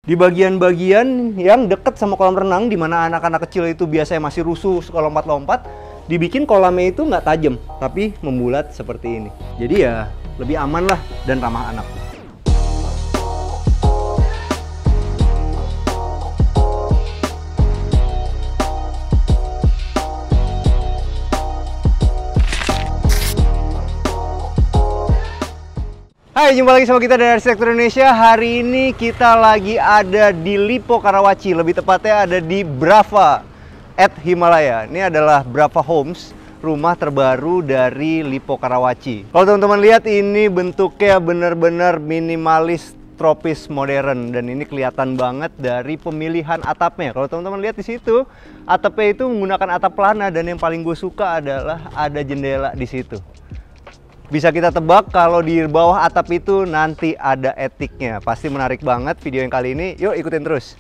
Di bagian-bagian yang dekat sama kolam renang, di mana anak-anak kecil itu biasanya masih rusuh suka lompat-lompat, dibikin kolamnya itu nggak tajam, tapi membulat seperti ini. Jadi ya lebih aman lah dan ramah anak. Hai, jumpa lagi sama kita dari Arsitektur Indonesia. Hari ini kita lagi ada di Lippo Karawaci, lebih tepatnya ada di Brava at Himalaya. Ini adalah Brava Homes, rumah terbaru dari Lippo Karawaci. Kalau teman-teman lihat, ini bentuknya benar-benar minimalis, tropis, modern, dan ini kelihatan banget dari pemilihan atapnya. Kalau teman-teman lihat di situ, atapnya itu menggunakan atap pelana, dan yang paling gue suka adalah ada jendela di situ. Bisa kita tebak kalau di bawah atap itu nanti ada etiknya. Pasti menarik banget video yang kali ini. Yuk ikutin terus.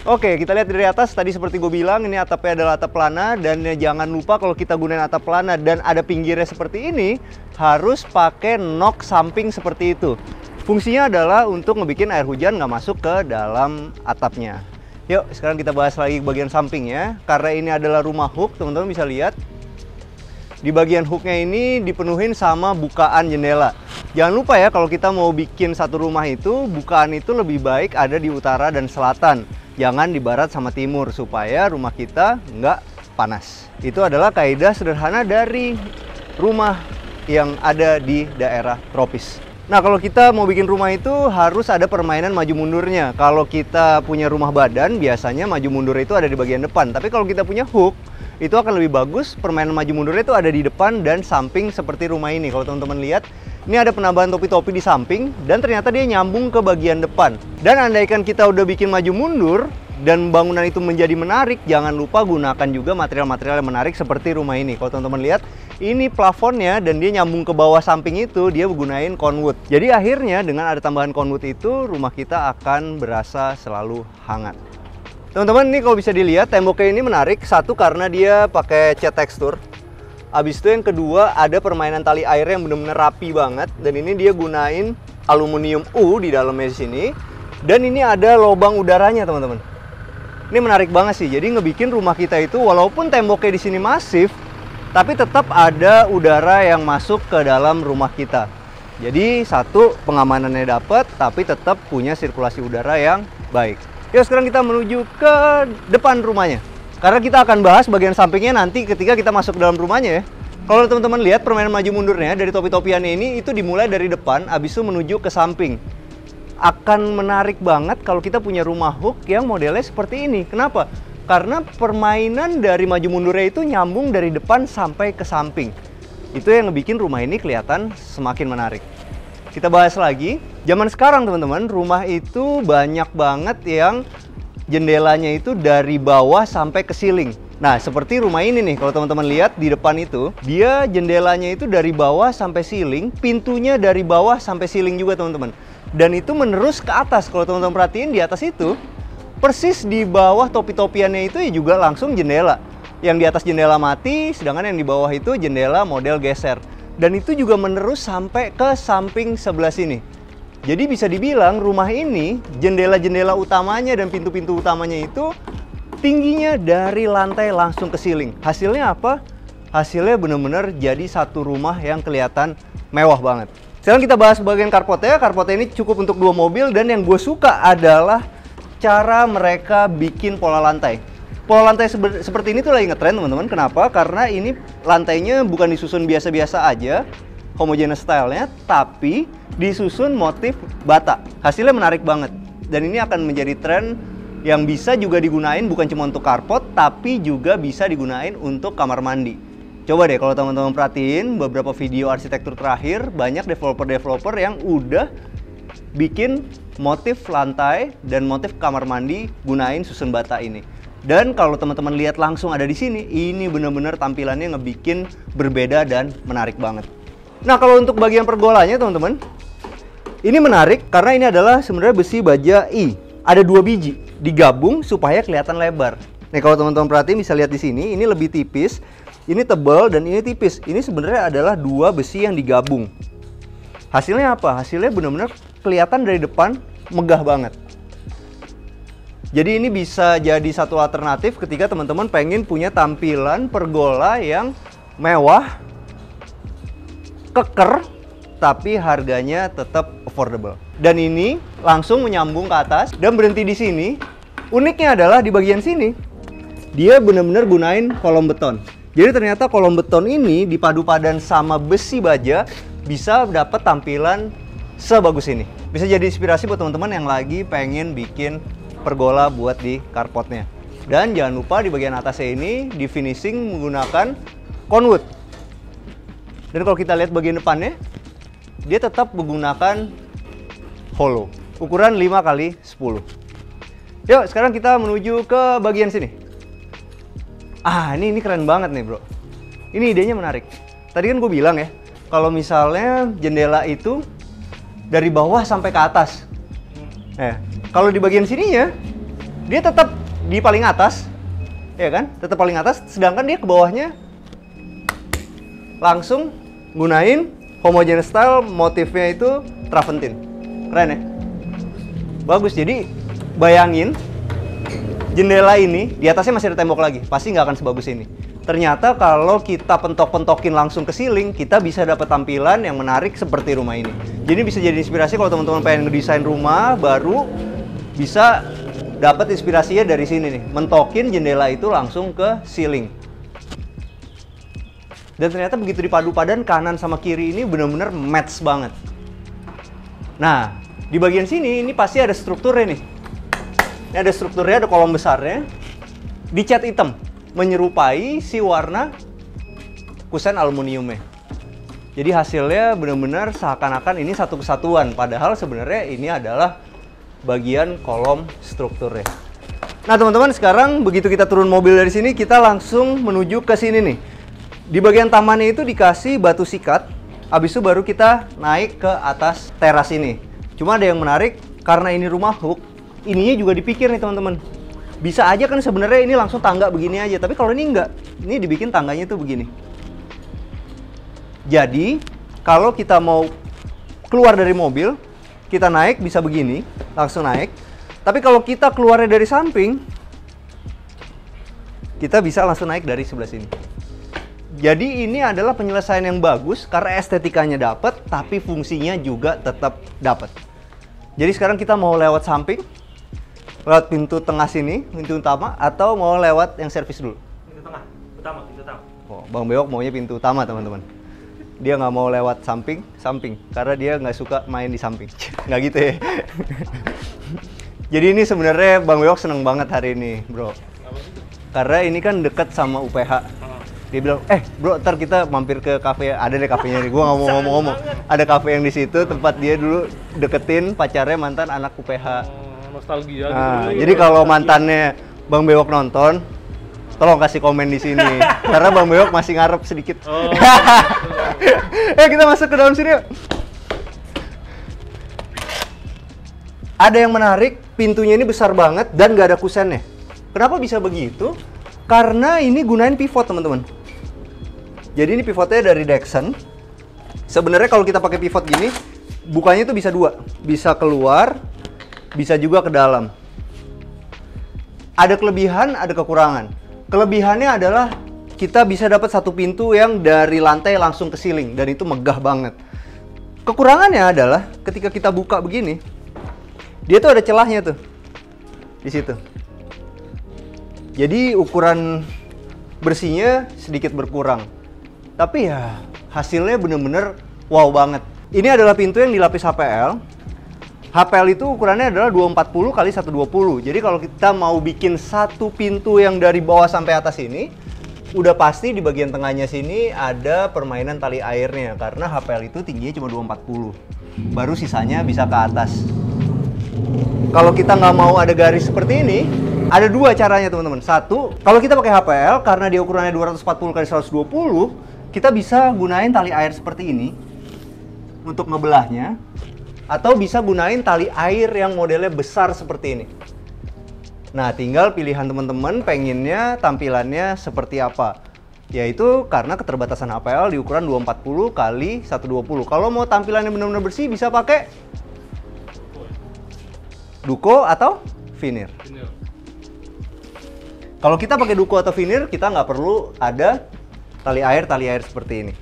Oke, kita lihat dari atas. Tadi seperti gue bilang, ini atapnya adalah atap pelana. Dan jangan lupa kalau kita gunain atap pelana dan ada pinggirnya seperti ini, harus pakai nok samping seperti itu. Fungsinya adalah untuk ngebikin air hujan nggak masuk ke dalam atapnya. Yuk, sekarang kita bahas lagi bagian sampingnya. Karena ini adalah rumah hook, teman-teman bisa lihat. Di bagian hooknya ini dipenuhin sama bukaan jendela. Jangan lupa ya, kalau kita mau bikin satu rumah itu, bukaan itu lebih baik ada di utara dan selatan. Jangan di barat sama timur, supaya rumah kita nggak panas. Itu adalah kaidah sederhana dari rumah yang ada di daerah tropis. Nah, kalau kita mau bikin rumah itu harus ada permainan maju mundurnya. Kalau kita punya rumah badan, biasanya maju mundur itu ada di bagian depan. Tapi kalau kita punya hook, itu akan lebih bagus. Permainan maju mundurnya itu ada di depan dan samping seperti rumah ini. Kalau teman-teman lihat, ini ada penambahan topi-topi di samping dan ternyata dia nyambung ke bagian depan. Dan andaikan kita udah bikin maju mundur dan bangunan itu menjadi menarik, jangan lupa gunakan juga material-material yang menarik seperti rumah ini. Kalau teman-teman lihat, ini plafonnya dan dia nyambung ke bawah samping itu, dia gunain conwood. Jadi akhirnya dengan ada tambahan conwood itu, rumah kita akan berasa selalu hangat. Teman-teman, ini kalau bisa dilihat, temboknya ini menarik. Satu, karena dia pakai cat tekstur. Habis itu yang kedua, ada permainan tali air yang benar-benar rapi banget. Dan ini dia gunain aluminium U di dalamnya di sini. Dan ini ada lubang udaranya, teman-teman. Ini menarik banget sih. Jadi ngebikin rumah kita itu, walaupun temboknya di sini masif, tapi tetap ada udara yang masuk ke dalam rumah kita. Jadi satu, pengamanannya dapat, tapi tetap punya sirkulasi udara yang baik. Yuk sekarang kita menuju ke depan rumahnya. Karena kita akan bahas bagian sampingnya nanti ketika kita masuk ke dalam rumahnya ya. Kalau teman-teman lihat permainan maju mundurnya dari topi-topiannya ini, itu dimulai dari depan, habis itu menuju ke samping. Akan menarik banget kalau kita punya rumah hook yang modelnya seperti ini. Kenapa? Karena permainan dari maju mundurnya itu nyambung dari depan sampai ke samping. Itu yang ngebikin rumah ini kelihatan semakin menarik. Kita bahas lagi. Zaman sekarang teman-teman, rumah itu banyak banget yang jendelanya itu dari bawah sampai ke ceiling. Nah, seperti rumah ini nih, kalau teman-teman lihat di depan itu, dia jendelanya itu dari bawah sampai ceiling, pintunya dari bawah sampai ceiling juga teman-teman. Dan itu menerus ke atas. Kalau teman-teman perhatiin di atas itu, persis di bawah topi-topiannya itu ya juga langsung jendela. Yang di atas jendela mati, sedangkan yang di bawah itu jendela model geser. Dan itu juga menerus sampai ke samping sebelah sini. Jadi bisa dibilang rumah ini, jendela-jendela utamanya dan pintu-pintu utamanya itu tingginya dari lantai langsung ke ceiling. Hasilnya apa? Hasilnya benar-benar jadi satu rumah yang kelihatan mewah banget. Sekarang kita bahas bagian carportnya. Carportnya ini cukup untuk 2 mobil, dan yang gue suka adalah cara mereka bikin pola lantai. Pola lantai seperti ini tuh lagi ngetren teman-teman. Kenapa? Karena ini lantainya bukan disusun biasa-biasa aja, homogeneous stylenya, tapi disusun motif bata. Hasilnya menarik banget. Dan ini akan menjadi tren yang bisa juga digunain bukan cuma untuk carport, tapi juga bisa digunain untuk kamar mandi. Coba deh kalau teman-teman perhatiin beberapa video arsitektur terakhir, banyak developer-developer yang udah bikin motif lantai dan motif kamar mandi gunain susun bata ini. Dan kalau teman-teman lihat langsung ada di sini, ini benar-benar tampilannya ngebikin berbeda dan menarik banget. Nah, kalau untuk bagian pergolanya teman-teman, ini menarik karena ini adalah sebenarnya besi baja I. Ada 2 biji digabung supaya kelihatan lebar. Nih kalau teman-teman perhatiin bisa lihat di sini, ini lebih tipis, ini tebal dan ini tipis. Ini sebenarnya adalah 2 besi yang digabung. Hasilnya apa? Hasilnya benar-benar kelihatan dari depan megah banget. Jadi ini bisa jadi satu alternatif ketika teman-teman pengen punya tampilan pergola yang mewah, keker, tapi harganya tetap affordable. Dan ini langsung menyambung ke atas dan berhenti di sini. Uniknya adalah di bagian sini, dia benar-benar gunain kolom beton. Jadi ternyata kolom beton ini dipadu padan sama besi baja bisa dapat tampilan sebagus ini. Bisa jadi inspirasi buat teman-teman yang lagi pengen bikin pergola buat di carportnya. Dan jangan lupa di bagian atasnya ini di finishing menggunakan conwood. Dan kalau kita lihat bagian depannya, dia tetap menggunakan hollow ukuran 5x10. Yuk sekarang kita menuju ke bagian sini. Ini keren banget nih bro. Ini idenya menarik. Tadi kan gue bilang ya, kalau misalnya jendela itu dari bawah sampai ke atas. Kalau di bagian sininya, dia tetap di paling atas, ya kan? Tetap paling atas, sedangkan dia ke bawahnya langsung gunain homogeneous style, motifnya itu travertine. Keren ya? Bagus, jadi bayangin jendela ini, di atasnya masih ada tembok lagi, pasti nggak akan sebagus ini. Ternyata kalau kita pentok-pentokin langsung ke ceiling, kita bisa dapat tampilan yang menarik seperti rumah ini. Jadi bisa jadi inspirasi kalau teman-teman pengen ngedesain rumah baru, bisa dapat inspirasinya dari sini nih. Mentokin jendela itu langsung ke ceiling. Dan ternyata begitu dipadu padan kanan sama kiri ini benar-benar match banget. Nah, di bagian sini ini pasti ada strukturnya nih. Ini ada strukturnya, ada kolom besarnya. Dicat hitam, menyerupai si warna kusen aluminiumnya. Jadi hasilnya benar-benar seakan-akan ini satu kesatuan, padahal sebenarnya ini adalah bagian kolom strukturnya. Nah teman-teman, sekarang begitu kita turun mobil dari sini, kita langsung menuju ke sini nih. Di bagian tamannya itu dikasih batu sikat, habis itu baru kita naik ke atas teras ini. Cuma ada yang menarik, karena ini rumah hook, ininya juga dipikir nih teman-teman. Bisa aja kan sebenarnya ini langsung tangga begini aja, tapi kalau ini enggak, ini dibikin tangganya tuh begini. Jadi kalau kita mau keluar dari mobil, kita naik bisa begini, langsung naik. Tapi kalau kita keluarnya dari samping, kita bisa langsung naik dari sebelah sini. Jadi ini adalah penyelesaian yang bagus karena estetikanya dapat, tapi fungsinya juga tetap dapat. Jadi sekarang kita mau lewat samping, lewat pintu tengah sini, pintu utama, atau mau lewat yang servis dulu? Pintu tengah, pintu utama. Oh, Bang Bewok maunya pintu utama teman-teman. Dia nggak mau lewat samping, karena dia nggak suka main di samping. Nggak gitu ya. Jadi ini sebenarnya Bang Bewok seneng banget hari ini, bro. Karena ini kan deket sama UPH. Dia bilang, bro, ntar kita mampir ke kafe, ada deh kafenya nih. Gua nggak mau ngomong-ngomong. Ada kafe yang di situ, tempat dia dulu deketin pacarnya mantan anak UPH. Nostalgia. Nah, jadi kalau mantannya Bang Bewok nonton, tolong kasih komen di sini. Karena Bang Bewok masih ngarep sedikit. Oh, kita masuk ke dalam sini yuk. Ada yang menarik, pintunya ini besar banget dan nggak ada kusennya. Kenapa bisa begitu? Karena ini gunain pivot teman-teman. Jadi ini pivotnya dari Dexon. Sebenarnya kalau kita pakai pivot gini, bukanya itu bisa dua. Bisa keluar, bisa juga ke dalam. Ada kelebihan, ada kekurangan. Kelebihannya adalah kita bisa dapat satu pintu yang dari lantai langsung ke ceiling dan itu megah banget. Kekurangannya adalah ketika kita buka begini, dia tuh ada celahnya tuh di situ. Jadi ukuran bersihnya sedikit berkurang. Tapi ya hasilnya bener-bener wow banget. Ini adalah pintu yang dilapis HPL. HPL itu ukurannya adalah 240 x 120. Jadi kalau kita mau bikin satu pintu yang dari bawah sampai atas ini, udah pasti di bagian tengahnya sini ada permainan tali airnya. Karena HPL itu tingginya cuma 240. Baru sisanya bisa ke atas. Kalau kita nggak mau ada garis seperti ini, ada dua caranya teman-teman. Satu, kalau kita pakai HPL, karena dia ukurannya 240 x 120, kita bisa gunain tali air seperti ini untuk ngebelahnya. Atau bisa gunain tali air yang modelnya besar seperti ini. Nah, tinggal pilihan teman-teman pengennya tampilannya seperti apa. Yaitu karena keterbatasan HPL di ukuran 240 x 120. Kalau mau tampilannya benar-benar bersih, bisa pakai Duco atau Veneer. Kalau kita pakai duku atau veneer, kita nggak perlu ada tali air seperti ini.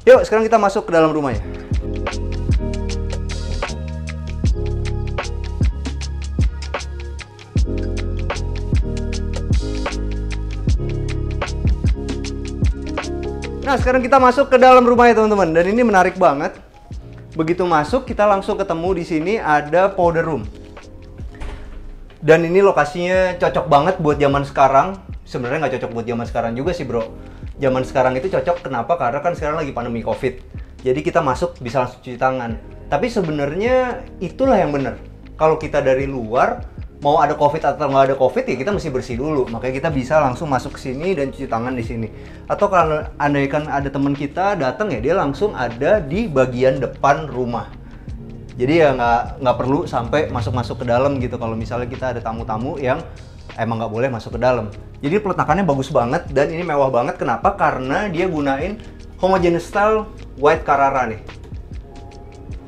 Yuk, sekarang kita masuk ke dalam rumahnya. Nah, sekarang kita masuk ke dalam rumahnya teman-teman, dan ini menarik banget. Begitu masuk, kita langsung ketemu di sini ada powder room. Dan ini lokasinya cocok banget buat zaman sekarang. Sebenarnya nggak cocok buat zaman sekarang juga sih bro. Zaman sekarang itu cocok kenapa? Karena kan sekarang lagi pandemi COVID. Jadi kita masuk bisa langsung cuci tangan. Tapi sebenarnya itulah yang benar. Kalau kita dari luar, mau ada COVID atau nggak ada COVID ya kita mesti bersih dulu. Makanya kita bisa langsung masuk ke sini dan cuci tangan di sini. Atau kalau andaikan ada teman kita datang ya dia langsung ada di bagian depan rumah. Jadi ya nggak perlu sampai masuk-masuk ke dalam gitu kalau misalnya kita ada tamu-tamu yang emang nggak boleh masuk ke dalam. Jadi peletakannya bagus banget dan ini mewah banget. Kenapa? Karena dia gunain homogeneous style white Carrara nih.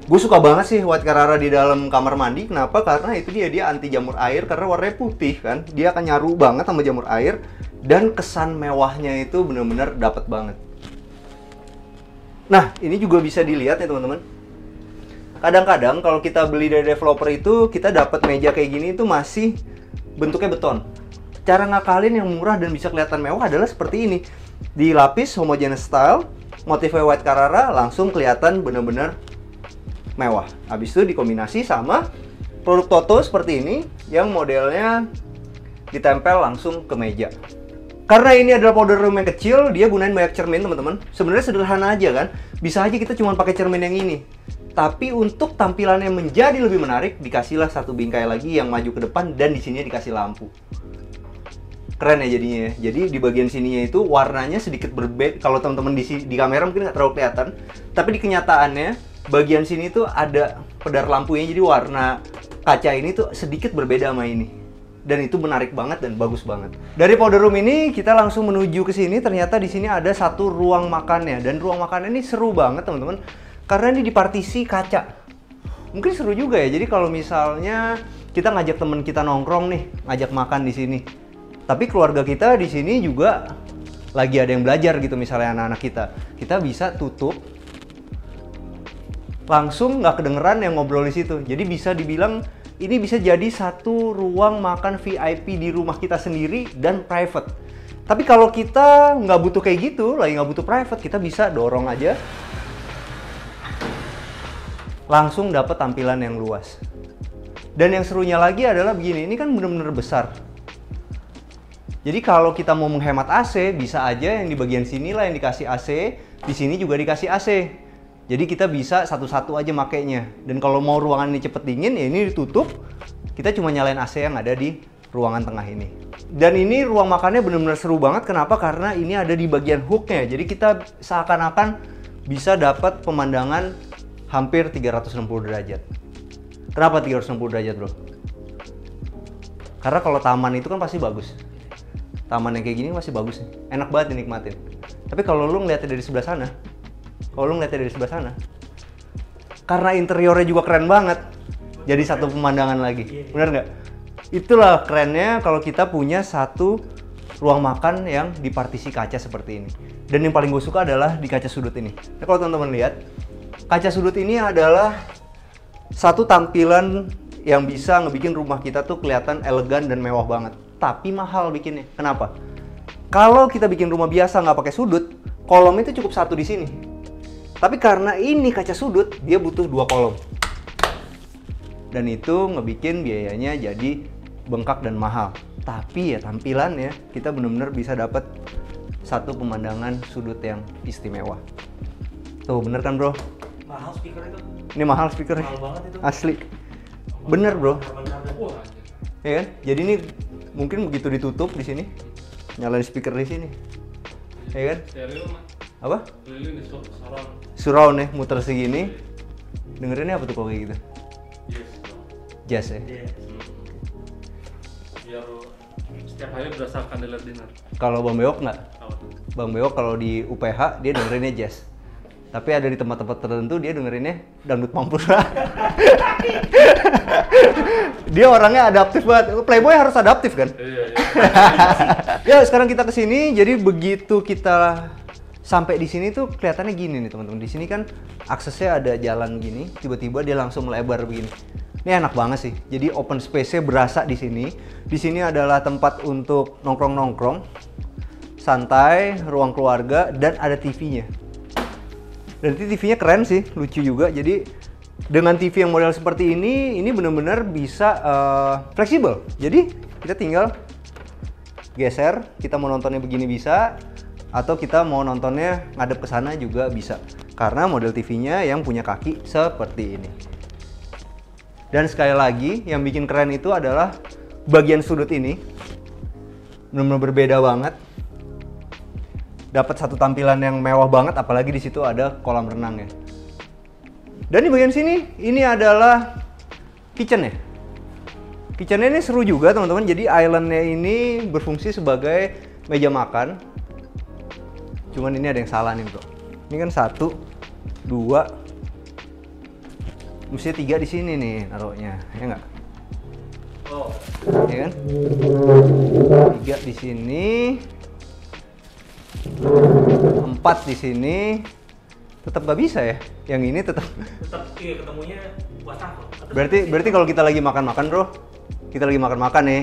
Gue suka banget sih white Carrara di dalam kamar mandi. Kenapa? Karena itu dia anti jamur air karena warnanya putih kan. Dia akan nyaru banget sama jamur air dan kesan mewahnya itu bener-bener dapet banget. Nah, ini juga bisa dilihat ya teman-teman. Kadang-kadang kalau kita beli dari developer itu kita dapat meja kayak gini itu masih bentuknya beton. Cara ngakalin yang murah dan bisa kelihatan mewah adalah seperti ini. Dilapis homogeneous style, motifnya white Carrara, langsung kelihatan bener-bener mewah. Habis itu dikombinasi sama produk Toto seperti ini yang modelnya ditempel langsung ke meja. Karena ini adalah powder room yang kecil, dia gunain banyak cermin teman-teman. Sebenarnya sederhana aja kan. Bisa aja kita cuma pakai cermin yang ini. Tapi untuk tampilannya menjadi lebih menarik, dikasihlah satu bingkai lagi yang maju ke depan dan di sini dikasih lampu. Keren ya jadinya. Jadi di bagian sininya itu warnanya sedikit berbeda. Kalau teman-teman di kamera mungkin nggak terlalu kelihatan, tapi di kenyataannya bagian sini tuh ada pedar lampunya. Jadi warna kaca ini tuh sedikit berbeda sama ini. Dan itu menarik banget dan bagus banget. Dari powder room ini kita langsung menuju ke sini. Ternyata di sini ada satu ruang makannya dan ruang makannya ini seru banget teman-teman. Karena ini dipartisi kaca. Mungkin seru juga ya. Jadi kalau misalnya kita ngajak teman kita nongkrong nih, ngajak makan di sini. Tapi keluarga kita di sini juga lagi ada yang belajar gitu misalnya anak-anak kita. Kita bisa tutup. Langsung nggak kedengeran yang ngobrol di situ. Jadi bisa dibilang ini bisa jadi satu ruang makan VIP di rumah kita sendiri dan private. Tapi kalau kita nggak butuh kayak gitu, lagi nggak butuh private, kita bisa dorong aja. Langsung dapat tampilan yang luas. Dan yang serunya lagi adalah begini, ini kan benar-benar besar. Jadi kalau kita mau menghemat AC, bisa aja yang di bagian sini lah yang dikasih AC, di sini juga dikasih AC. Jadi kita bisa satu-satu aja makainya. Dan kalau mau ruangan ini cepet dingin, ya ini ditutup. Kita cuma nyalain AC yang ada di ruangan tengah ini. Dan ini ruang makannya benar-benar seru banget. Kenapa? Karena ini ada di bagian hooknya. Jadi kita seakan-akan bisa dapat pemandangan hampir 360 derajat. Kenapa 360 derajat bro? Karena kalau taman itu kan pasti bagus. Taman yang kayak gini masih bagus nih. Enak banget dinikmatin. Tapi kalau lu ngeliatnya dari sebelah sana, karena interiornya juga keren banget, jadi satu pemandangan lagi. Bener nggak? Itulah kerennya kalau kita punya satu ruang makan yang dipartisi kaca seperti ini. Dan yang paling gue suka adalah di kaca sudut ini. Nah, kalau teman-teman lihat, kaca sudut ini adalah satu tampilan yang bisa ngebikin rumah kita tuh kelihatan elegan dan mewah banget. Tapi mahal bikinnya. Kenapa? Kalau kita bikin rumah biasa nggak pakai sudut, kolom itu cukup satu di sini. Tapi karena ini kaca sudut, dia butuh 2 kolom. Dan itu ngebikin biayanya jadi bengkak dan mahal. Tapi ya tampilannya kita benar-benar bisa dapat satu pemandangan sudut yang istimewa. Tuh bener kan bro? Mahal speaker itu. Ini mahal speakernya. Mahal banget itu. Asli. Bener bro. Wah, Ya kan? Jadi ini mungkin begitu ditutup di sini, nyalain speaker di sini. Ya kan? stereo mah. Apa? Keliling di surround. Surround ya, muter segini. Dengerinnya apa tuh kalau kayak gitu? Yes. Jazz ya? Biar setiap hari berasa candlelight dinner. Kalau Bang Beok nggak? Apa tuh? Bang Beok kalau di UPH dia dengerinnya jazz. Tapi ada di tempat-tempat tertentu dia dengerinnya dangdut Pampura. Dia orangnya adaptif banget. Playboy harus adaptif kan? Iya. Ya sekarang kita kesini, jadi begitu kita sampai di sini tuh kelihatannya gini nih teman-teman. Di sini kan aksesnya ada jalan gini, tiba-tiba dia langsung melebar begini. Ini enak banget sih. Jadi open space-nya berasa di sini. Di sini adalah tempat untuk nongkrong-nongkrong, santai, ruang keluarga, dan ada TV-nya. Dan TV-nya keren sih, lucu juga. Jadi dengan TV yang model seperti ini benar-benar bisa fleksibel. Jadi kita tinggal geser, kita mau nontonnya begini bisa, atau kita mau nontonnya ngadep ke sana juga bisa. Karena model TV-nya yang punya kaki seperti ini. Dan sekali lagi, yang bikin keren itu adalah bagian sudut ini. Benar-benar berbeda banget. Dapat satu tampilan yang mewah banget, apalagi di situ ada kolam renang ya. Dan di bagian sini, ini adalah kitchen ya. Kitchen ini seru juga teman-teman. Jadi islandnya ini berfungsi sebagai meja makan. Cuman ini ada yang salah nih bro. Ini kan 1, 2, mestinya 3 di sini nih naruhnya, ya nggak? Oh. Ya kan? 3 di sini. 4 di sini. Tetap nggak bisa ya? Yang ini tetap Iya, ketemunya wastafel. berarti kalau kita lagi makan-makan bro, kita lagi makan-makan nih.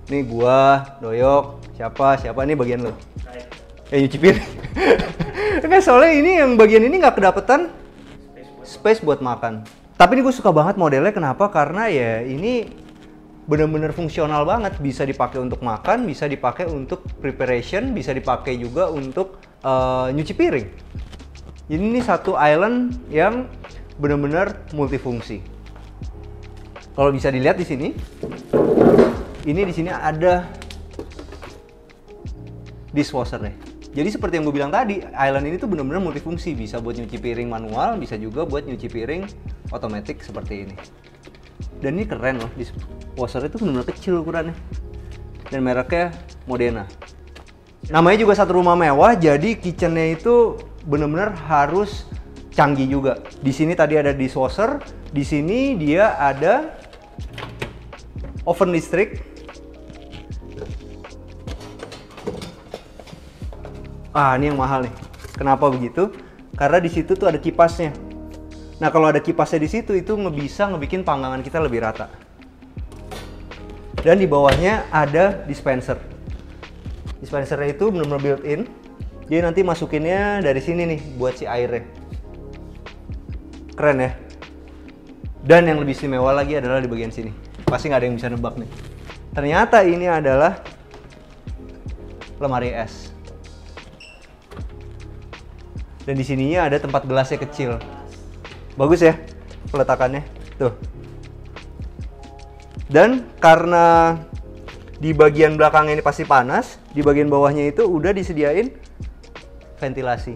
Nih gua, Doyok, siapa ini bagian lo. Ya nyuci piring. Enggak, soalnya ini yang bagian ini nggak kedapetan space buat makan. Tapi ini gue suka banget modelnya, kenapa? Karena ya ini benar-benar fungsional banget. Bisa dipakai untuk makan, bisa dipakai untuk preparation, bisa dipakai juga untuk nyuci piring. Jadi ini satu island yang benar-benar multifungsi. Kalau bisa dilihat di sini, ini di sini ada dishwasher nih. Jadi seperti yang gue bilang tadi, island ini tuh benar-benar multifungsi. Bisa buat nyuci piring manual, bisa juga buat nyuci piring otomatis seperti ini. Dan ini keren loh, dishwasher itu benar-benar kecil ukurannya. Dan mereknya Modena. Namanya juga satu rumah mewah, jadi kitchennya itu benar-benar harus canggih juga. Di sini tadi ada dishwasher, di sini dia ada oven listrik. Ah, ini yang mahal nih. Kenapa begitu? Karena di situ tuh ada kipasnya. Nah, kalau ada kipasnya di situ itu bisa ngebikin panggangan kita lebih rata. Dan di bawahnya ada dispenser. Dispensernya itu benar-benar built-in. Jadi nanti masukinnya dari sini nih buat si airnya. Keren ya? Dan yang lebih istimewa lagi adalah di bagian sini. Pasti nggak ada yang bisa nebak nih. Ternyata ini adalah lemari es. Dan di sininya ada tempat gelasnya kecil. Bagus ya peletakannya. Tuh. Dan karena di bagian belakangnya ini pasti panas, di bagian bawahnya itu udah disediain ventilasi.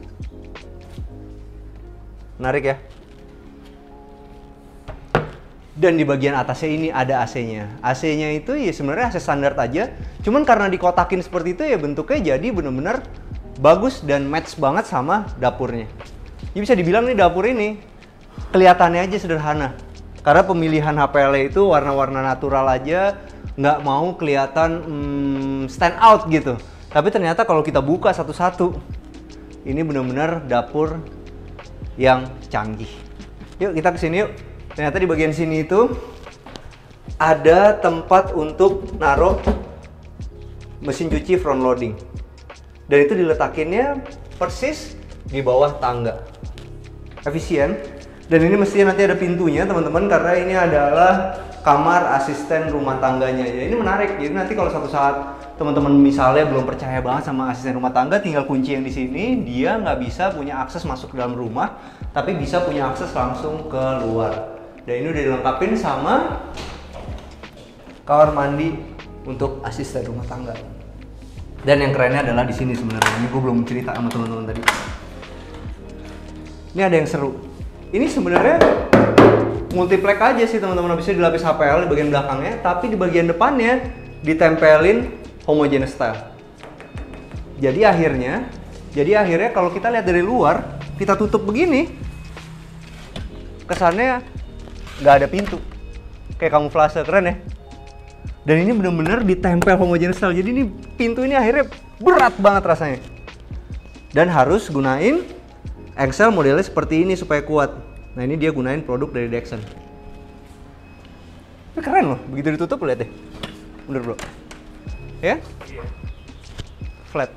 Menarik ya? Dan di bagian atasnya ini ada AC-nya. AC-nya itu ya sebenarnya AC standar aja. Cuman karena dikotakin seperti itu ya bentuknya jadi bener-bener bagus dan match banget sama dapurnya. Ya bisa dibilang nih dapur ini kelihatannya aja sederhana. Karena pemilihan HPL itu warna-warna natural aja, nggak mau kelihatan stand out gitu. Tapi ternyata kalau kita buka satu-satu, ini benar-benar dapur yang canggih. Yuk kita kesini yuk. Ternyata di bagian sini itu ada tempat untuk naruh mesin cuci front loading. Dan itu diletakinnya persis di bawah tangga. Efisien. Dan ini mestinya nanti ada pintunya teman-teman, karena ini adalah kamar asisten rumah tangganya. Ya, ini menarik. Jadi nanti kalau suatu saat teman-teman misalnya belum percaya banget sama asisten rumah tangga, tinggal kunci yang di sini, dia nggak bisa punya akses masuk ke dalam rumah, tapi bisa punya akses langsung ke luar. Dan ini udah dilengkapin sama kamar mandi untuk asisten rumah tangga. Dan yang kerennya adalah di sini sebenarnya. Ini gue belum cerita sama teman-teman tadi. Ini ada yang seru. Ini sebenarnya multiplex aja sih teman-teman. Habisnya dilapis HPL di bagian belakangnya, tapi di bagian depannya ditempelin homogeneous style. Jadi akhirnya kalau kita lihat dari luar, kita tutup begini, kesannya nggak ada pintu. Kayak kamuflase, keren ya? Dan ini bener-bener ditempel homogeneous style. Jadi ini pintu ini akhirnya berat banget rasanya. Dan harus gunain engsel modelnya seperti ini supaya kuat. Nah ini dia gunain produk dari Dexon. Tapi keren loh, begitu ditutup lihat deh. Bener bro. Ya? Flat.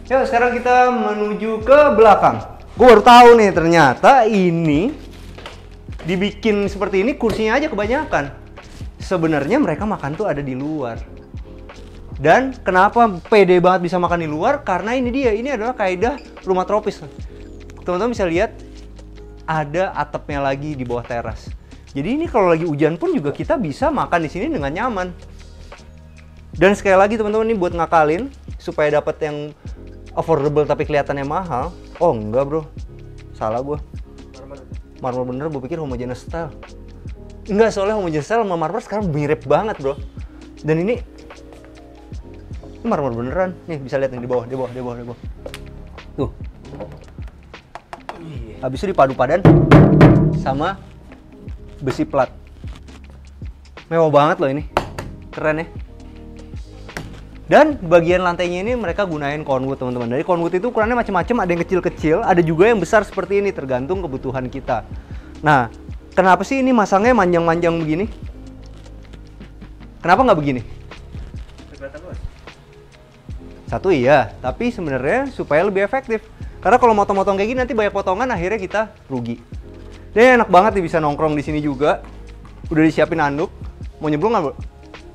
Ya sekarang kita menuju ke belakang. Gue baru tahu nih ternyata ini dibikin seperti ini kursinya aja kebanyakan. Sebenarnya mereka makan tuh ada di luar. Dan kenapa pede banget bisa makan di luar? Karena ini dia, ini adalah kaidah rumah tropis. Teman-teman bisa lihat ada atapnya lagi di bawah teras. Jadi ini kalau lagi hujan pun juga kita bisa makan di sini dengan nyaman. Dan sekali lagi teman-teman ini buat ngakalin supaya dapat yang affordable tapi kelihatannya mahal. Oh enggak bro, salah gue. Marmer bener, gue pikir homogeneous style. Enggak, soalnya homogeneous style sama marmer sekarang mirip banget bro. Dan ini marmer beneran. Nih bisa lihat nih di bawah. Tuh. Habis itu dipadu padan sama besi plat. Mewah banget loh ini. Keren ya. Dan bagian lantainya ini mereka gunain conwood teman-teman. Dari conwood itu ukurannya macam-macam, ada yang kecil-kecil, ada juga yang besar seperti ini, tergantung kebutuhan kita. Nah, kenapa sih ini masangnya manjang-manjang begini? Kenapa nggak begini? Satu iya, tapi sebenarnya supaya lebih efektif. Karena kalau motong-motong kayak gini nanti banyak potongan, akhirnya kita rugi. Dan enak banget nih bisa nongkrong di sini juga. Udah disiapin anduk. Mau nyemplung nggak bro?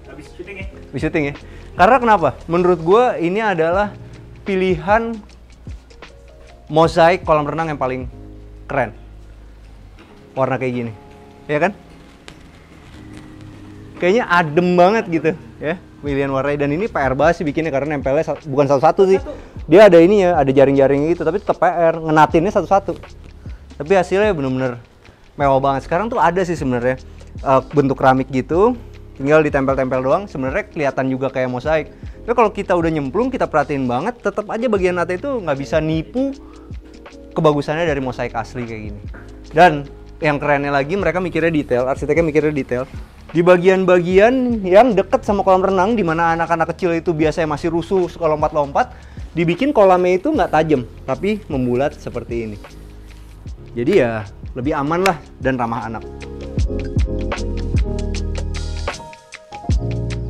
Habis syuting ya? Habis syuting ya. Karena kenapa? Menurut gue ini adalah pilihan mozaik kolam renang yang paling keren. Warna kayak gini, ya kan? Kayaknya adem banget gitu, ya pilihan warnanya. Dan ini PR banget sih bikinnya karena nempelnya bukan satu-satu sih. Dia ada ini ya, ada jaring-jaring gitu, tapi tetap PR, ngenatinnya satu-satu. Tapi hasilnya bener-bener mewah banget. Sekarang tuh ada sih sebenarnya bentuk keramik gitu. Tinggal ditempel-tempel doang, sebenarnya kelihatan juga kayak mozaik. Tapi kalau kita udah nyemplung, kita perhatiin banget, tetap aja bagian nata itu nggak bisa nipu kebagusannya dari mozaik asli kayak gini. Dan yang kerennya lagi, mereka mikirnya detail, arsiteknya mikirnya detail. Di bagian-bagian yang deket sama kolam renang, di mana anak-anak kecil itu biasanya masih rusuh suka lompat-lompat, dibikin kolamnya itu nggak tajam, tapi membulat seperti ini. Jadi ya lebih aman lah dan ramah anak.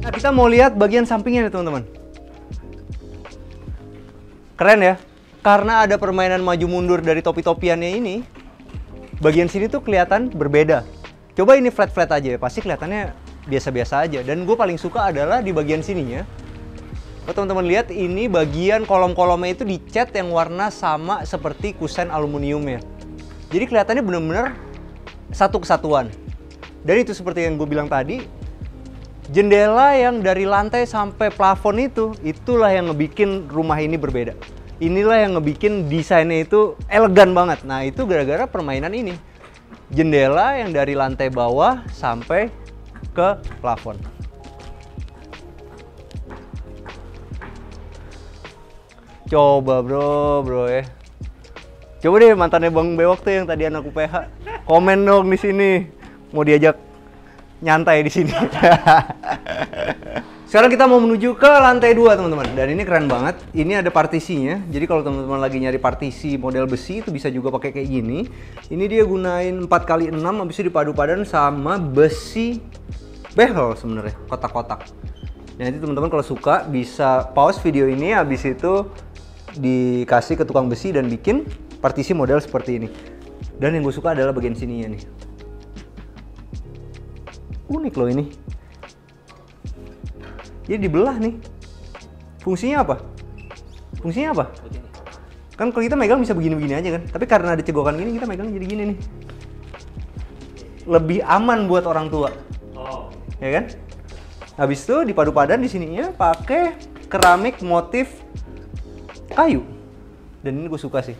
Nah, kita mau lihat bagian sampingnya nih teman-teman. Keren ya? Karena ada permainan maju mundur dari topi-topiannya ini, bagian sini tuh kelihatan berbeda. Coba ini flat-flat aja ya, pasti kelihatannya biasa-biasa aja. Dan gue paling suka adalah di bagian sininya. Kalau teman-teman lihat, ini bagian kolom-kolomnya itu dicat yang warna sama seperti kusen aluminiumnya. Jadi kelihatannya bener-bener satu kesatuan. Dan itu seperti yang gue bilang tadi, jendela yang dari lantai sampai plafon itu, itulah yang ngebikin rumah ini berbeda. Inilah yang ngebikin desainnya itu elegan banget. Nah itu gara-gara permainan ini. Jendela yang dari lantai bawah sampai ke plafon. Coba bro ya. Coba deh mantannya Bang Bewok tuh yang tadi anak UPH. Komen dong di sini. Mau diajak nyantai di sini. Sekarang kita mau menuju ke lantai 2 teman-teman. Dan ini keren banget. Ini ada partisinya. Jadi kalau teman-teman lagi nyari partisi model besi itu bisa juga pakai kayak gini. Ini dia gunain 4x6 habis itu dipadu padan sama besi behel sebenarnya, kotak-kotak. Nah, nanti teman-teman kalau suka bisa pause video ini, habis itu dikasih ke tukang besi dan bikin partisi model seperti ini. Dan yang gue suka adalah bagian sininya nih. Unik loh ini. Jadi dibelah nih. Fungsinya apa? Fungsinya apa? Kan kalau kita megang bisa begini-begini aja kan. Tapi karena ada cegokan gini, kita megang jadi gini nih. Lebih aman buat orang tua. Oh. Ya kan? Habis itu dipadu padan di sininya pakai keramik motif kayu. Dan ini gue suka sih.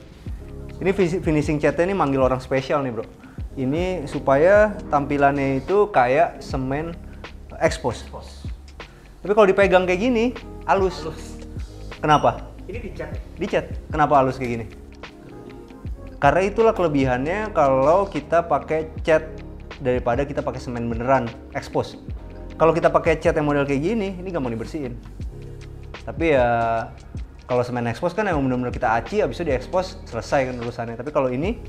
Ini finishing catnya ini manggil orang spesial nih bro. Ini supaya tampilannya itu kayak semen expose. Tapi kalau dipegang kayak gini, halus. Kenapa? Ini dicat ya? Dicat. Kenapa halus kayak gini? Karena itulah kelebihannya kalau kita pakai cat daripada kita pakai semen beneran expose. Kalau kita pakai cat yang model kayak gini, ini gampang dibersihin. Tapi ya kalau semen expose kan emang bener-bener kita aci, abis itu di expose selesai kan urusannya. Tapi kalau ini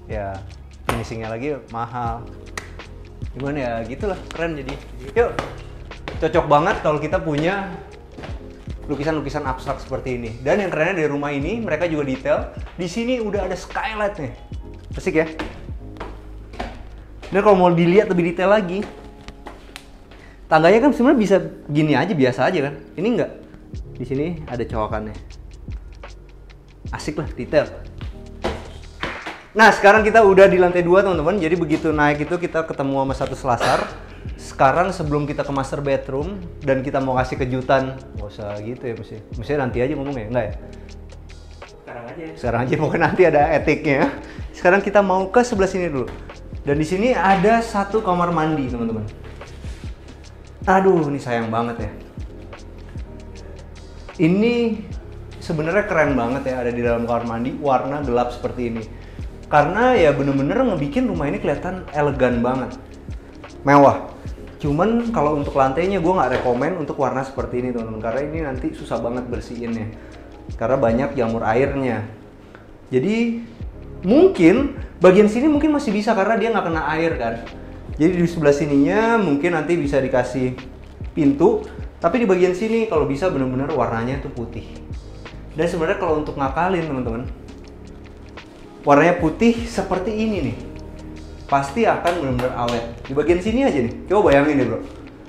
ya finishingnya lagi mahal. Gimana ya, gitulah, keren jadi. Yuk, cocok banget kalau kita punya lukisan-lukisan abstrak seperti ini. Dan yang kerennya dari rumah ini, mereka juga detail. Di sini udah ada skylight nih. Asik ya? Dan kalau mau dilihat lebih detail lagi, tangganya kan sebenarnya bisa gini aja, biasa aja kan. Ini enggak. Di sini ada cowokannya. Asik lah, detail. Nah, sekarang kita udah di lantai 2 teman-teman. Jadi begitu naik itu kita ketemu sama satu selasar. Sekarang sebelum kita ke master bedroom dan kita mau kasih kejutan, nggak usah gitu ya mesti nanti aja ngomongnya, enggak ya? Sekarang aja, pokoknya nanti ada etiknya. Sekarang kita mau ke sebelah sini dulu. Dan di sini ada satu kamar mandi teman-teman. Aduh, ini sayang banget ya. Ini sebenarnya keren banget ya ada di dalam kamar mandi warna gelap seperti ini. Karena ya bener-bener ngebikin rumah ini kelihatan elegan banget, mewah. Cuman kalau untuk lantainya gue nggak rekomen untuk warna seperti ini teman-teman, karena ini nanti susah banget bersihinnya, karena banyak jamur airnya. Jadi mungkin bagian sini mungkin masih bisa karena dia nggak kena air kan. Jadi di sebelah sininya mungkin nanti bisa dikasih pintu, tapi di bagian sini kalau bisa bener-bener warnanya tuh putih. Dan sebenarnya kalau untuk ngakalin teman-teman, warnanya putih seperti ini nih, pasti akan benar-benar awet. Di bagian sini aja nih, coba bayangin deh bro.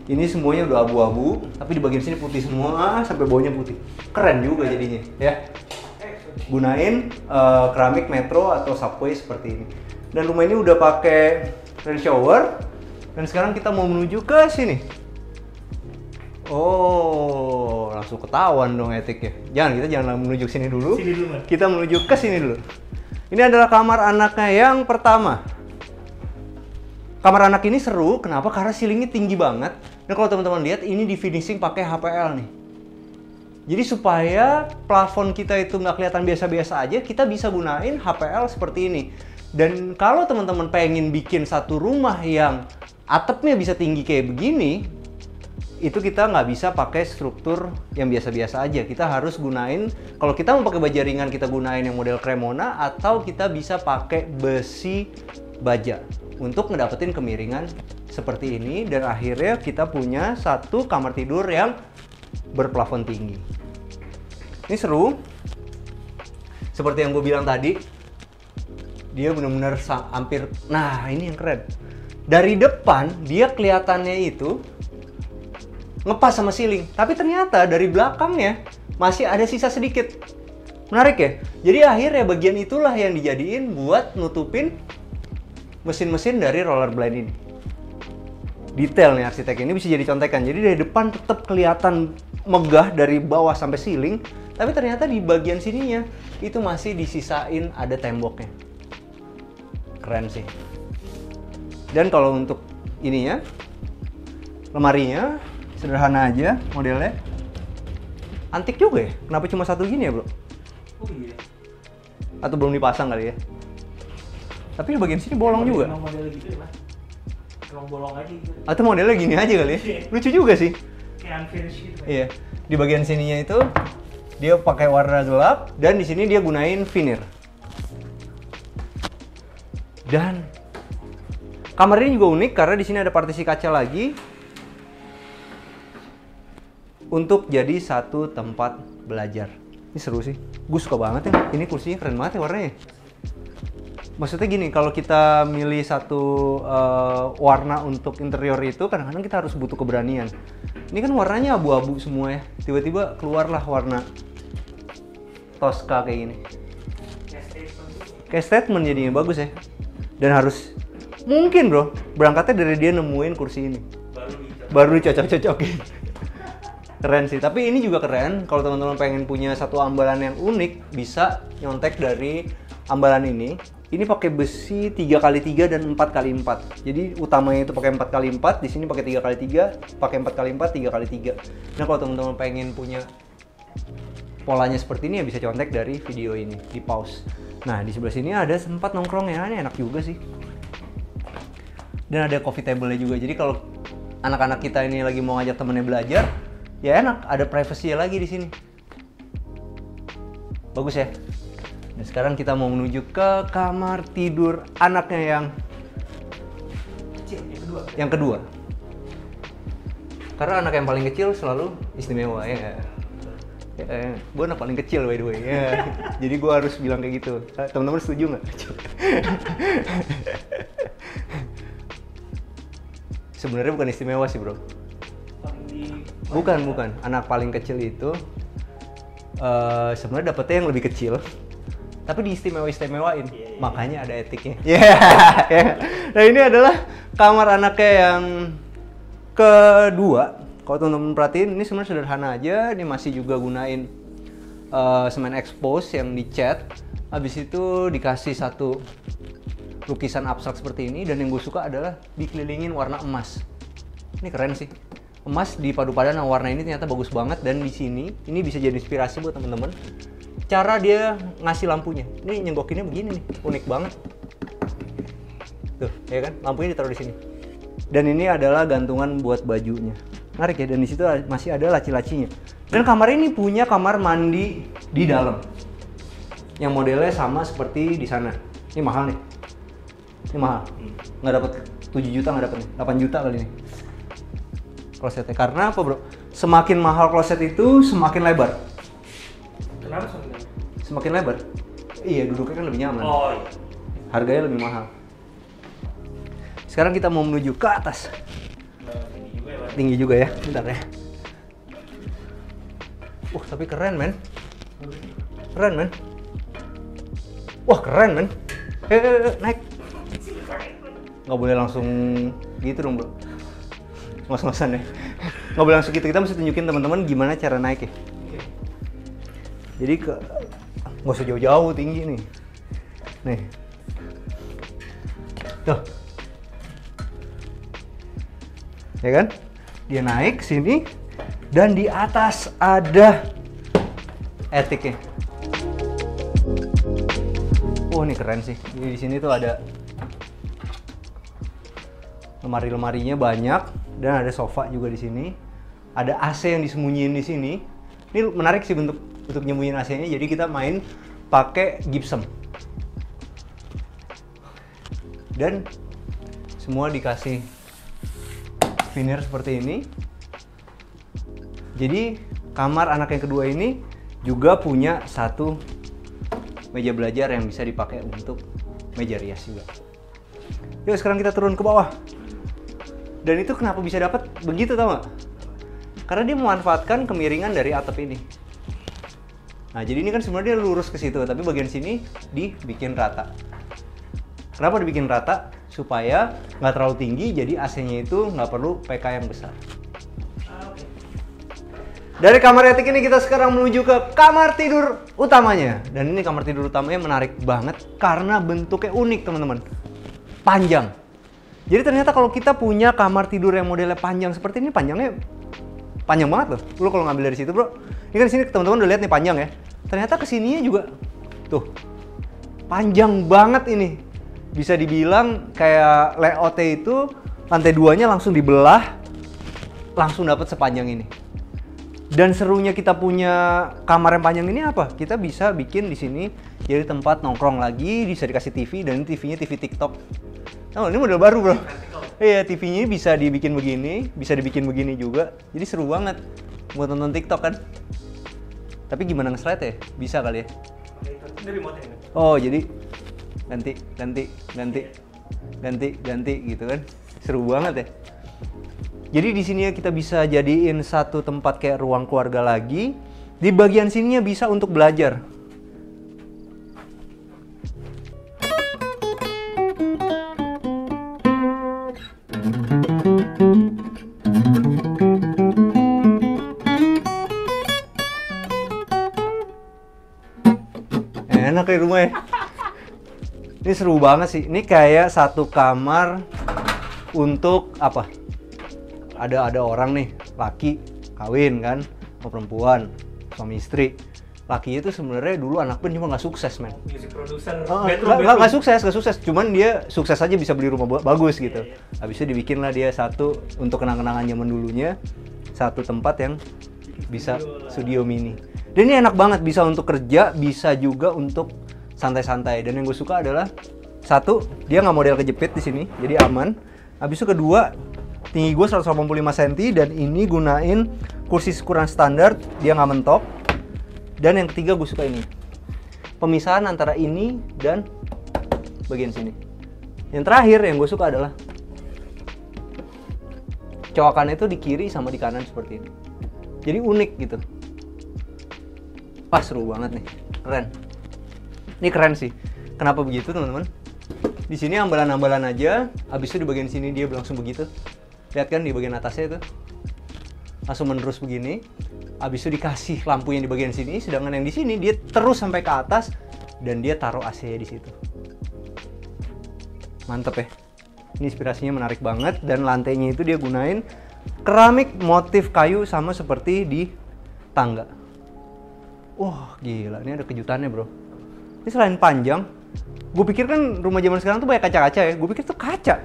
Ini semuanya udah abu-abu, tapi di bagian sini putih semua, sampai baunya putih. Keren juga jadinya, ya. Gunain keramik metro atau subway seperti ini. Dan rumah ini udah pakai rain shower. Dan sekarang kita mau menuju ke sini. Oh, langsung ketahuan dong etiknya. Kita jangan menuju ke sini dulu. Kita menuju ke sini dulu. Ini adalah kamar anaknya yang pertama. Kamar anak ini seru, kenapa? Karena ceilingnya tinggi banget. Dan kalau teman-teman lihat, ini di finishing pakai HPL nih. Jadi supaya plafon kita itu nggak kelihatan biasa-biasa aja, kita bisa gunain HPL seperti ini. Dan kalau teman-teman pengen bikin satu rumah yang atapnya bisa tinggi kayak begini, itu kita nggak bisa pakai struktur yang biasa-biasa aja. Kita harus gunain, kalau kita mau pakai baja ringan, kita gunain yang model Cremona, atau kita bisa pakai besi baja untuk ngedapetin kemiringan seperti ini. Dan akhirnya kita punya satu kamar tidur yang berplafon tinggi. Ini seru. Seperti yang gue bilang tadi, dia benar-benar hampir, nah ini yang keren. Dari depan, dia kelihatannya itu ngepas sama ceiling, tapi ternyata dari belakangnya masih ada sisa sedikit. Menarik ya? Jadi akhirnya bagian itulah yang dijadiin buat nutupin mesin-mesin dari roller blind ini. Detail nih arsitek ini bisa jadi contekan. Jadi dari depan tetap kelihatan megah dari bawah sampai ceiling, tapi ternyata di bagian sininya itu masih disisain ada temboknya. Keren sih. Dan kalau untuk ininya, lemarinya sederhana aja modelnya. Antik juga ya? Kenapa cuma satu gini ya bro? Oh iya. Atau belum dipasang kali ya? Tapi di bagian sini bolong juga. Emang modelnya gitu ya mas? Emang bolong aja gitu. Atau modelnya gini aja kali ya? Lucu juga sih. Kayak unfinished gitu. Iya. Di bagian sininya itu dia pakai warna gelap dan di sini dia gunain veneer. Dan kamar ini juga unik karena di sini ada partisi kaca lagi untuk jadi satu tempat belajar. Ini seru sih. Gue suka banget ya. Ini kursinya keren banget ya warnanya. Maksudnya gini, kalau kita milih satu warna untuk interior itu, kadang-kadang kita harus butuh keberanian. Ini kan warnanya abu-abu semua ya. Tiba-tiba keluarlah warna Tosca kayak gini. Kayak statement jadinya, bagus ya. Dan harus, mungkin bro, berangkatnya dari dia nemuin kursi ini. Baru dicocok-cocokin. Keren sih, tapi ini juga keren. Kalau teman-teman pengen punya satu ambalan yang unik, bisa nyontek dari ambalan ini. Ini pakai besi 3x3 dan 4x4. Jadi utamanya itu pakai 4x4, di sini pakai 3x3, pakai 4x4, 3x3. Nah, kalau teman-teman pengen punya polanya seperti ini ya bisa contek dari video ini, di pause. Nah, di sebelah sini ada tempat nongkrong ya, ini enak juga sih. Dan ada coffee table-nya juga, jadi kalau anak-anak kita ini lagi mau ngajak temennya belajar, ya enak, ada privacy-nya lagi di sini. Bagus ya? Dan sekarang kita mau menuju ke kamar tidur anaknya yang kedua. Karena anak yang paling kecil selalu istimewa ya. Gue anak paling kecil by the way ya. Jadi gue harus bilang kayak gitu. Teman-teman setuju nggak? Sebenarnya bukan istimewa sih bro. Bukan. Anak paling kecil itu sebenarnya dapetnya yang lebih kecil, tapi diistimewain. Makanya ada etiknya. Nah ini adalah kamar anaknya yang kedua. Kalau teman-teman perhatiin, ini sebenarnya sederhana aja. Ini masih juga gunain semen expose yang dicat. Habis itu dikasih satu lukisan abstrak seperti ini. Dan yang gue suka adalah dikelilingin warna emas. Ini keren sih. Emas dipadu padan sama warna ini ternyata bagus banget. Dan di sini, ini bisa jadi inspirasi buat teman-teman. Cara dia ngasih lampunya. Ini nyenggokinnya begini nih, unik banget. Tuh, ya kan? Lampunya ditaruh di sini. Dan ini adalah gantungan buat bajunya. Menarik ya, dan di situ masih ada laci-lacinya. Dan kamar ini punya kamar mandi di dalam. Yang modelnya sama seperti di sana. Ini mahal nih. Ini mahal. Nggak dapat 7 juta, nggak dapat nih. 8 juta kali ini. Klosetnya. Karena apa bro? Semakin mahal kloset itu semakin lebar. Kenapa semakin lebar? Semakin lebar? Iya, duduknya kan lebih nyaman. Oh iya. Harganya lebih mahal. Sekarang kita mau menuju ke atas. Tinggi juga ya, bentar ya. Tapi keren men. Keren men. Wah keren men. Naik. Nggak boleh langsung gitu dong bro. Ngos-ngosan ya. Nggak boleh langsung gitu, kita mesti tunjukin teman-teman gimana cara naik ya. Jadi nggak usah jauh-jauh, tinggi nih. Nih. Tuh. Ya kan? Dia naik sini dan di atas ada etiknya. Ini keren sih. Di sini tuh ada lemari-lemarinya banyak dan ada sofa juga di sini. Ada AC yang disembunyiin di sini. Ini menarik sih untuk nyembunyiin AC-nya. Jadi kita main pakai gypsum. Dan semua dikasih veneer seperti ini. Jadi kamar anak yang kedua ini juga punya satu meja belajar yang bisa dipakai untuk meja rias juga. Yuk sekarang kita turun ke bawah. Dan itu kenapa bisa dapat begitu tau gak? Karena dia memanfaatkan kemiringan dari atap ini. Nah jadi ini kan sebenarnya dia lurus ke situ, tapi bagian sini dibikin rata. Kenapa dibikin rata? Supaya nggak terlalu tinggi, jadi AC-nya itu nggak perlu PK yang besar. Dari kamar etik ini kita sekarang menuju ke kamar tidur utamanya. Dan ini kamar tidur utamanya menarik banget karena bentuknya unik teman-teman. Panjang. Jadi ternyata kalau kita punya kamar tidur yang modelnya panjang seperti ini, panjangnya panjang banget loh. Lu kalau ngambil dari situ bro, ini kan di sini teman-teman udah lihat nih panjang ya. Ternyata kesininya juga tuh panjang banget ini. Bisa dibilang kayak layoutnya itu lantai 2-nya langsung dibelah, langsung dapat sepanjang ini. Dan serunya kita punya kamar yang panjang ini apa? Kita bisa bikin di sini jadi tempat nongkrong lagi, bisa dikasih TV dan TV-nya TV TikTok. Oh, ini model baru bro. Iya, TV-nya bisa dibikin begini, bisa dibikin begini juga. Jadi seru banget buat nonton TikTok kan. Tapi gimana nge-slide ya? Bisa kali ya? Oh, jadi ganti gitu kan. Seru banget ya. Jadi di sini kita bisa jadiin satu tempat kayak ruang keluarga lagi. Di bagian sininya bisa untuk belajar. Enak ya rumah ya. Ini seru banget sih. Ini kayak satu kamar untuk apa? Ada orang nih, laki kawin kan, sama perempuan, suami istri. Lakinya itu sebenarnya dulu anak band cuma nggak sukses, men. Music producer. Nggak sukses. Cuman dia sukses aja bisa beli rumah bagus gitu. Iya. Habis itu dibikin lah dia satu untuk kenang-kenangan zaman dulunya, satu tempat yang bisa studio mini. Dan ini enak banget, bisa untuk kerja, bisa juga untuk santai-santai. Dan yang gue suka adalah satu, dia nggak model kejepit di sini, jadi aman. Habis itu kedua, tinggi gue 185 cm dan ini gunain kursi ukuran standar, dia nggak mentok. Dan yang ketiga gue suka ini, pemisahan antara ini dan bagian sini. Yang terakhir yang gue suka adalah coakannya itu di kiri sama di kanan seperti ini. Jadi unik gitu. Pas, seru banget nih, keren. Ini keren sih. Kenapa begitu teman-teman? Di sini ambalan-ambalan aja, habis itu di bagian sini dia langsung begitu. Lihat kan di bagian atasnya itu, langsung menerus begini. Habis itu dikasih lampu yang di bagian sini, sedangkan yang di sini dia terus sampai ke atas dan dia taruh AC-nya di situ. Mantep ya. Ini inspirasinya menarik banget dan lantainya itu dia gunain keramik motif kayu sama seperti di tangga. Wah, gila, ini ada kejutannya, bro. Ini selain panjang, gue pikir kan rumah zaman sekarang tuh banyak kaca-kaca ya. Gue pikir tuh kaca.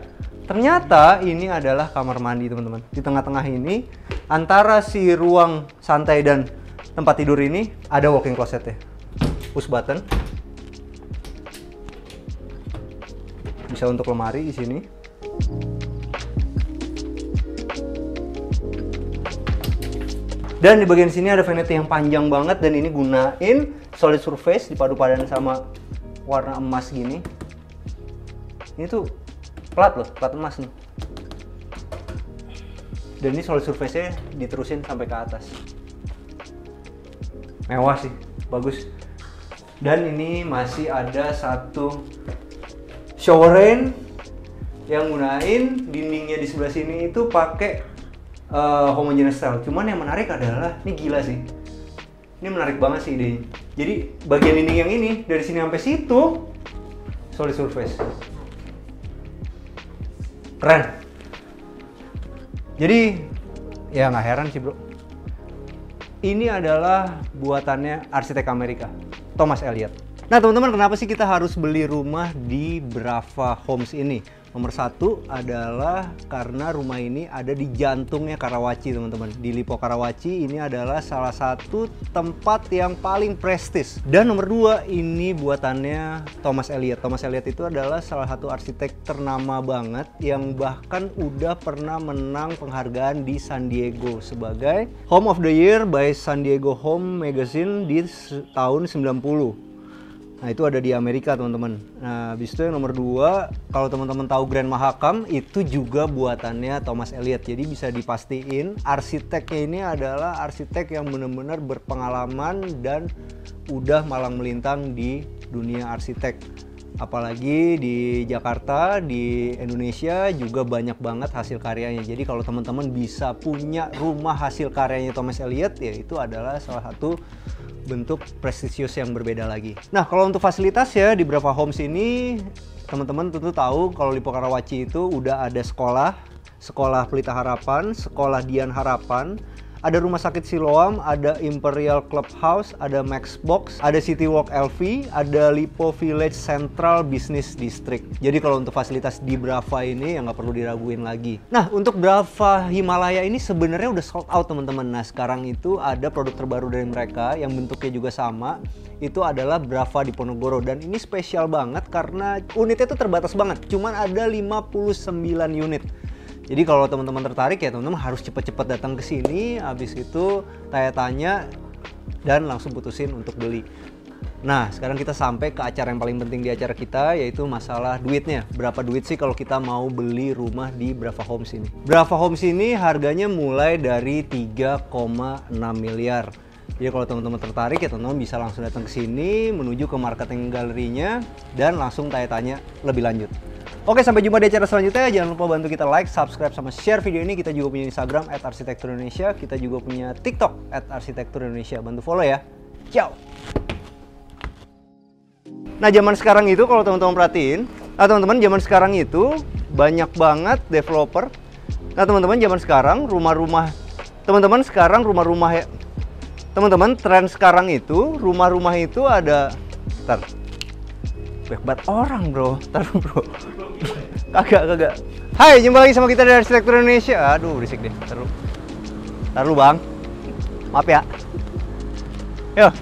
Ternyata ini adalah kamar mandi, teman-teman. Di tengah-tengah ini, antara si ruang santai dan tempat tidur ini, ada walk-in closet-nya. Push button. Bisa untuk lemari di sini. Dan di bagian sini ada vanity yang panjang banget dan ini gunain solid surface dipadu-padan sama warna emas gini. Ini tuh plat loh, plat emas nih. Dan ini solid surface-nya diterusin sampai ke atas. Mewah sih, bagus. Dan ini masih ada satu shower rail yang gunain dindingnya di sebelah sini itu pakai homogeneous style. Cuman yang menarik adalah, ini gila sih. Ini menarik banget sih idenya. Jadi bagian dinding yang ini dari sini sampai situ solid surface. Keren. Jadi ya nggak heran sih bro. Ini adalah buatannya arsitek Amerika, Thomas Elliot. Nah teman-teman, kenapa sih kita harus beli rumah di Brava Homes ini? Nomor satu adalah karena rumah ini ada di jantungnya Karawaci, teman-teman. Di Lippo Karawaci ini adalah salah satu tempat yang paling prestis. Dan nomor dua, ini buatannya Thomas Elliot. Thomas Elliot itu adalah salah satu arsitek ternama banget yang bahkan udah pernah menang penghargaan di San Diego sebagai Home of the Year by San Diego Home Magazine di tahun 90. Nah itu ada di Amerika teman-teman. Nah habis itu yang nomor dua, kalau teman-teman tahu Grand Mahakam itu juga buatannya Thomas Elliot. Jadi bisa dipastiin arsiteknya ini adalah arsitek yang benar-benar berpengalaman dan udah malang melintang di dunia arsitek. Apalagi di Jakarta, di Indonesia juga banyak banget hasil karyanya. Jadi kalau teman-teman bisa punya rumah hasil karyanya Thomas Elliot, ya itu adalah salah satu bentuk prestisius yang berbeda lagi. Nah kalau untuk fasilitas ya di Brava Homes ini, teman-teman tentu tahu kalau Lippo Karawaci itu udah ada sekolah Pelita Harapan, sekolah Dian Harapan, ada rumah sakit Siloam, ada Imperial Clubhouse, ada Maxbox, ada City Walk LV, ada Lippo Village Central Business District. Jadi kalau untuk fasilitas di Brava ini ya nggak perlu diraguin lagi. Nah untuk Brava Himalaya ini sebenarnya udah sold out teman-teman. Nah sekarang itu ada produk terbaru dari mereka yang bentuknya juga sama. Itu adalah Brava Diponegoro dan ini spesial banget karena unitnya itu terbatas banget. Cuman ada 59 unit. Jadi kalau teman-teman tertarik ya teman-teman harus cepat-cepat datang ke sini, habis itu tanya-tanya dan langsung putusin untuk beli. Nah, sekarang kita sampai ke acara yang paling penting di acara kita, yaitu masalah duitnya. Berapa duit sih kalau kita mau beli rumah di Brava Homes ini? Brava Homes ini harganya mulai dari 3,6 miliar. Jadi kalau teman-teman tertarik ya teman-teman bisa langsung datang ke sini, menuju ke marketing galerinya dan langsung tanya-tanya lebih lanjut. Oke, sampai jumpa di acara selanjutnya. Jangan lupa bantu kita like, subscribe, sama share video ini. Kita juga punya Instagram @arsitekturindonesia. Kita juga punya TikTok @arsitekturindonesia. Bantu follow ya. Ciao. Nah, zaman sekarang itu kalau teman-teman perhatiin, teman-teman zaman sekarang itu banyak banget developer. Nah, teman-teman zaman sekarang rumah-rumah Teman-teman, tren sekarang itu rumah-rumah itu ada banyak banget orang, bro. Bro. Kagak. Hai, jumpa lagi sama kita dari Arsitektur Indonesia. Aduh, berisik deh. Taruh Bang. Maaf ya. Yuk.